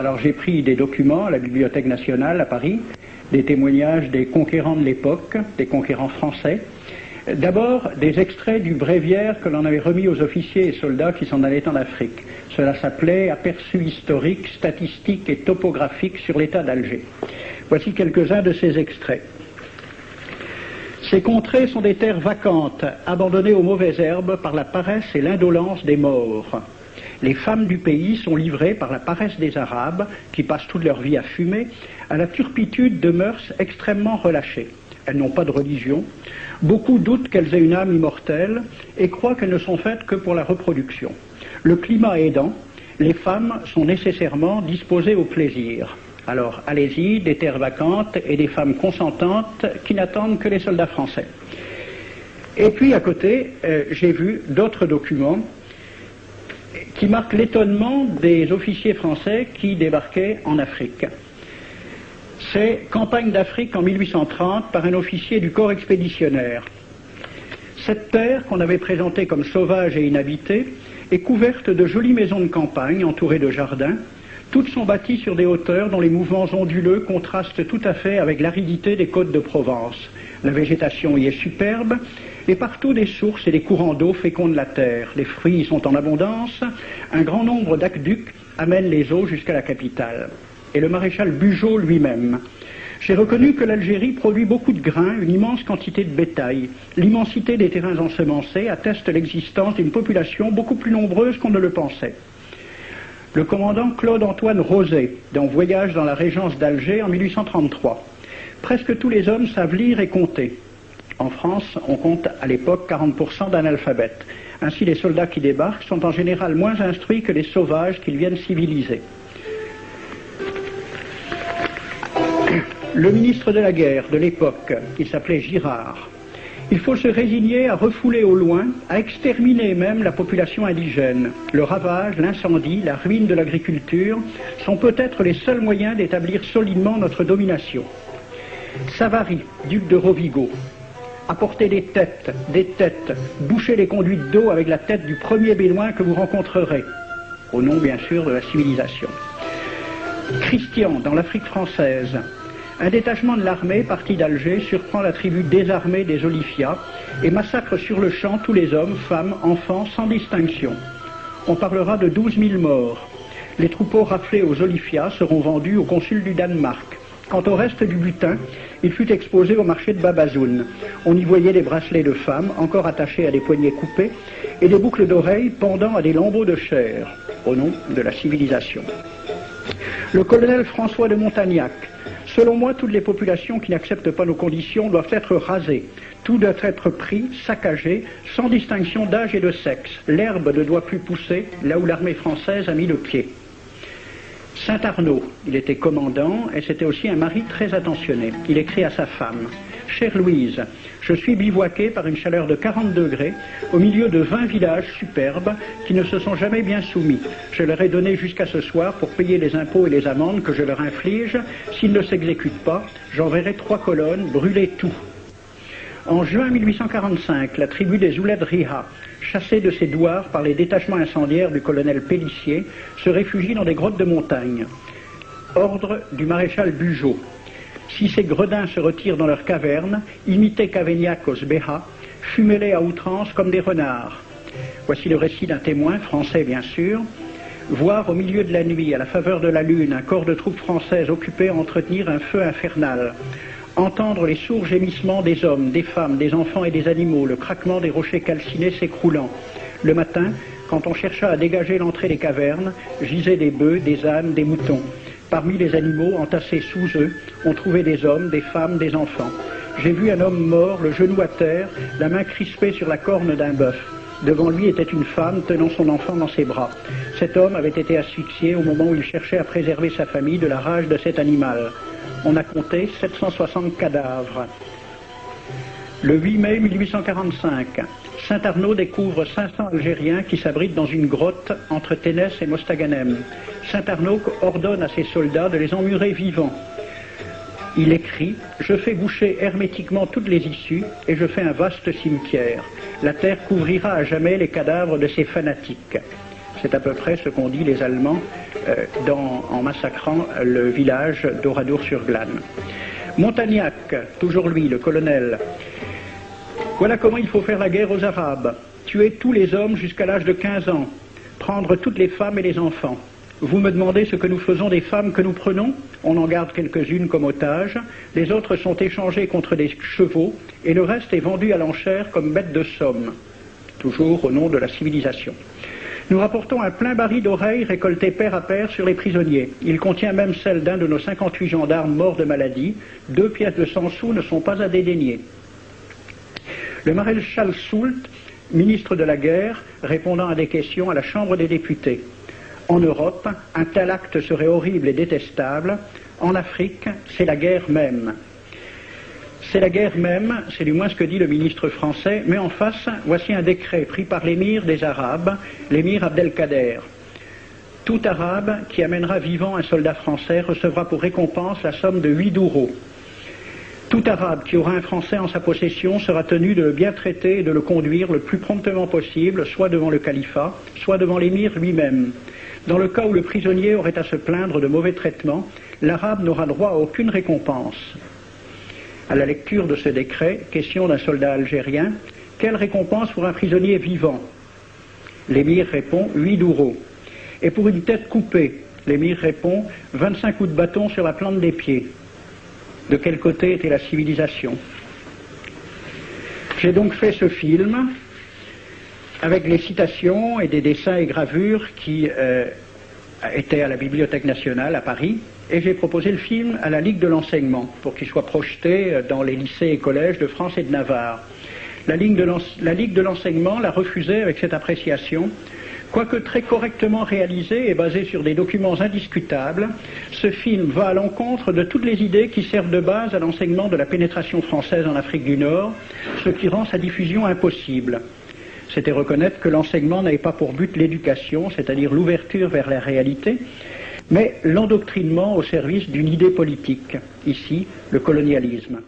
Alors j'ai pris des documents à la Bibliothèque nationale à Paris, des témoignages des conquérants de l'époque, des conquérants français. D'abord, des extraits du bréviaire que l'on avait remis aux officiers et soldats qui s'en allaient en Afrique. Cela s'appelait « Aperçu historique, statistique et topographique sur l'état d'Alger ». Voici quelques-uns de ces extraits. Ces contrées sont des terres vacantes, abandonnées aux mauvaises herbes par la paresse et l'indolence des morts. Les femmes du pays sont livrées par la paresse des Arabes, qui passent toute leur vie à fumer, à la turpitude de mœurs extrêmement relâchées. Elles n'ont pas de religion. Beaucoup doutent qu'elles aient une âme immortelle et croient qu'elles ne sont faites que pour la reproduction. Le climat aidant, les femmes sont nécessairement disposées au plaisir. Alors, allez-y, des terres vacantes et des femmes consentantes qui n'attendent que les soldats français. Et puis, à côté, j'ai vu d'autres documents qui marquent l'étonnement des officiers français qui débarquaient en Afrique. C'est Campagne d'Afrique en 1830 par un officier du corps expéditionnaire. Cette terre, qu'on avait présentée comme sauvage et inhabitée, est couverte de jolies maisons de campagne entourées de jardins. Toutes sont bâties sur des hauteurs dont les mouvements onduleux contrastent tout à fait avec l'aridité des côtes de Provence. La végétation y est superbe, et partout des sources et des courants d'eau fécondent la terre. Les fruits y sont en abondance, un grand nombre d'aqueducs amènent les eaux jusqu'à la capitale. Et le maréchal Bugeaud lui-même. J'ai reconnu que l'Algérie produit beaucoup de grains, une immense quantité de bétail. L'immensité des terrains ensemencés atteste l'existence d'une population beaucoup plus nombreuse qu'on ne le pensait. Le commandant Claude-Antoine Rosé, dans Voyage dans la Régence d'Alger en 1833. Presque tous les hommes savent lire et compter. En France, on compte à l'époque 40% d'analphabètes. Ainsi, les soldats qui débarquent sont en général moins instruits que les sauvages qu'ils viennent civiliser. Le ministre de la guerre de l'époque, il s'appelait Girard. Il faut se résigner à refouler au loin, à exterminer même la population indigène. Le ravage, l'incendie, la ruine de l'agriculture sont peut-être les seuls moyens d'établir solidement notre domination. Savary, duc de Rovigo, apportez des têtes, bouchez les conduites d'eau avec la tête du premier bédouin que vous rencontrerez, au nom bien sûr de la civilisation. Christian, dans l'Afrique française, un détachement de l'armée parti d'Alger surprend la tribu désarmée des Olifia et massacre sur le champ tous les hommes, femmes, enfants, sans distinction. On parlera de 12 000 morts. Les troupeaux raflés aux Olifia seront vendus au consul du Danemark. Quant au reste du butin, il fut exposé au marché de Babazoun. On y voyait des bracelets de femmes encore attachés à des poignets coupés et des boucles d'oreilles pendant à des lambeaux de chair, au nom de la civilisation. Le colonel François de Montagnac. Selon moi, toutes les populations qui n'acceptent pas nos conditions doivent être rasées. Tout doit être pris, saccagé, sans distinction d'âge et de sexe. L'herbe ne doit plus pousser là où l'armée française a mis le pied. Saint-Arnaud, il était commandant et c'était aussi un mari très attentionné. Il écrit à sa femme « Chère Louise, je suis bivouaqué par une chaleur de 40 degrés au milieu de 20 villages superbes qui ne se sont jamais bien soumis. Je leur ai donné jusqu'à ce soir pour payer les impôts et les amendes que je leur inflige. S'ils ne s'exécutent pas, j'enverrai 3 colonnes, brûler tout. » En juin 1845, la tribu des Ouled Riha, chassée de ses douars par les détachements incendiaires du colonel Pélissier, se réfugie dans des grottes de montagne. Ordre du maréchal Bugeaud. Si ces gredins se retirent dans leurs cavernes, imitez Cavaignac aux Béha, fumez-les à outrance comme des renards. Voici le récit d'un témoin, français bien sûr. Voir au milieu de la nuit, à la faveur de la lune, un corps de troupes françaises occupé à entretenir un feu infernal. Entendre les sourds gémissements des hommes, des femmes, des enfants et des animaux, le craquement des rochers calcinés s'écroulant. Le matin, quand on chercha à dégager l'entrée des cavernes, gisaient des bœufs, des ânes, des moutons. Parmi les animaux, entassés sous eux, on trouvait des hommes, des femmes, des enfants. J'ai vu un homme mort, le genou à terre, la main crispée sur la corne d'un bœuf. Devant lui était une femme tenant son enfant dans ses bras. Cet homme avait été asphyxié au moment où il cherchait à préserver sa famille de la rage de cet animal. On a compté 760 cadavres. Le 8 mai 1845, Saint-Arnaud découvre 500 Algériens qui s'abritent dans une grotte entre Ténès et Mostaganem. Saint-Arnaud ordonne à ses soldats de les emmurer vivants. Il écrit « Je fais boucher hermétiquement toutes les issues et je fais un vaste cimetière. La terre couvrira à jamais les cadavres de ces fanatiques. » C'est à peu près ce qu'ont dit les Allemands en massacrant le village d'Oradour-sur-Glane. Montagnac, toujours lui, le colonel. Voilà comment il faut faire la guerre aux Arabes. Tuer tous les hommes jusqu'à l'âge de 15 ans. Prendre toutes les femmes et les enfants. Vous me demandez ce que nous faisons des femmes que nous prenons? On en garde quelques-unes comme otages. Les autres sont échangées contre des chevaux et le reste est vendu à l'enchère comme bête de somme. Toujours au nom de la civilisation. Nous rapportons un plein baril d'oreilles récolté pair à pair sur les prisonniers. Il contient même celle d'un de nos 58 gendarmes morts de maladie. 2 pièces de 100 sous ne sont pas à dédaigner. Le maréchal Soult, ministre de la guerre, répondant à des questions à la Chambre des députés. En Europe, un tel acte serait horrible et détestable. En Afrique, c'est la guerre même. C'est la guerre même, c'est du moins ce que dit le ministre français, mais en face, voici un décret pris par l'émir des Arabes, l'émir Abdelkader. Tout Arabe qui amènera vivant un soldat français recevra pour récompense la somme de 8 douros. Tout Arabe qui aura un Français en sa possession sera tenu de le bien traiter et de le conduire le plus promptement possible, soit devant le califat, soit devant l'émir lui-même. Dans le cas où le prisonnier aurait à se plaindre de mauvais traitements, l'Arabe n'aura droit à aucune récompense. À la lecture de ce décret, question d'un soldat algérien, quelle récompense pour un prisonnier vivant? L'émir répond 8 douros. Et pour une tête coupée, l'émir répond 25 coups de bâton sur la plante des pieds. De quel côté était la civilisation? J'ai donc fait ce film avec les citations et des dessins et gravures qui étaient à la Bibliothèque nationale à Paris, et j'ai proposé le film à la Ligue de l'enseignement pour qu'il soit projeté dans les lycées et collèges de France et de Navarre. La Ligue de l'enseignement l'a refusé avec cette appréciation. Quoique très correctement réalisé et basé sur des documents indiscutables, ce film va à l'encontre de toutes les idées qui servent de base à l'enseignement de la pénétration française en Afrique du Nord, ce qui rend sa diffusion impossible. C'était reconnaître que l'enseignement n'avait pas pour but l'éducation, c'est-à-dire l'ouverture vers la réalité, mais l'endoctrinement au service d'une idée politique, ici le colonialisme.